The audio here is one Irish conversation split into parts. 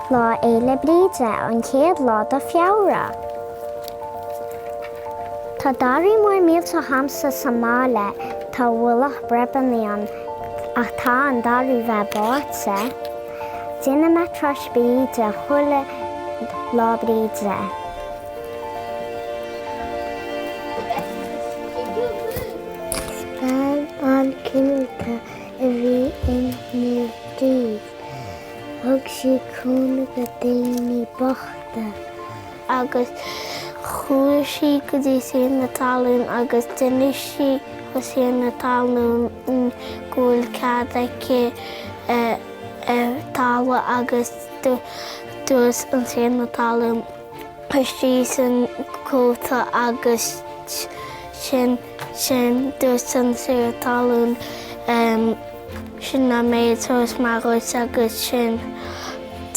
lá éile bríide an chéad lá do fiabhra. Tá darí mór mílte hamsa sa mála tá bhuailech brebannaíon ach tá an darí bheith báirte. Duine me tros bríide chula lá bríide. Spáil an cinnte a bhí in Naomh Bríde, thug sí cúna go daoine bochta. Agus chuaigh sí go dtí síos na talún agus duine sí go síos na talún Cúla4 tála agus dús an síos na talún sí san cóta agus sin dús an síos talún sin na méid tos marúis agus sin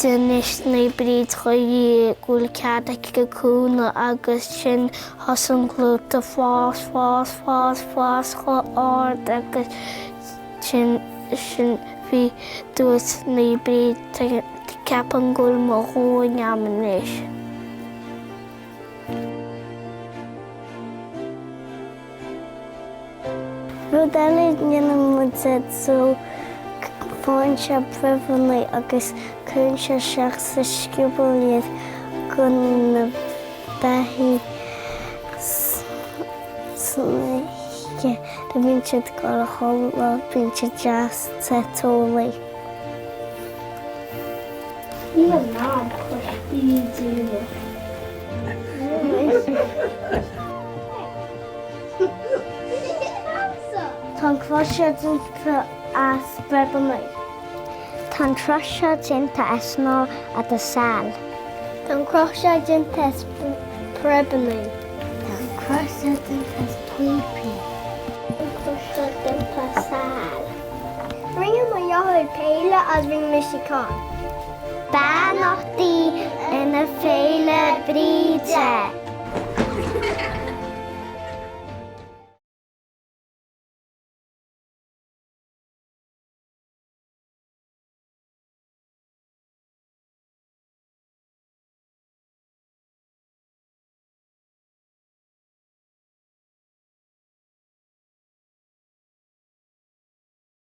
dunis Naomh Bríde chuí Cúla4 go cúna agus sin thosan glúta fás go áard agus sin bhí dús Naomh Bríde ceapan gúil mo thuain amhanis. Rud eile dhéanam muid so fáin se brebannaí agus chun se seach sa sciobáiliad go na beithí snáiche de bhíonn siad gur a chola bhíonn siad deas sa tólaí. Ní an nád chuir bídúile. Tá cruthú dinta as brebannaí. Tá cruthú dinta as nó a do scéal. Tá cruthú dinta as brebannaí. Tá cruthú dinta as puipi. Tá cruthú dinta as scéal. Rinne mo dheartháil péile as ring misicán. Beanachtaí ina féile bríide.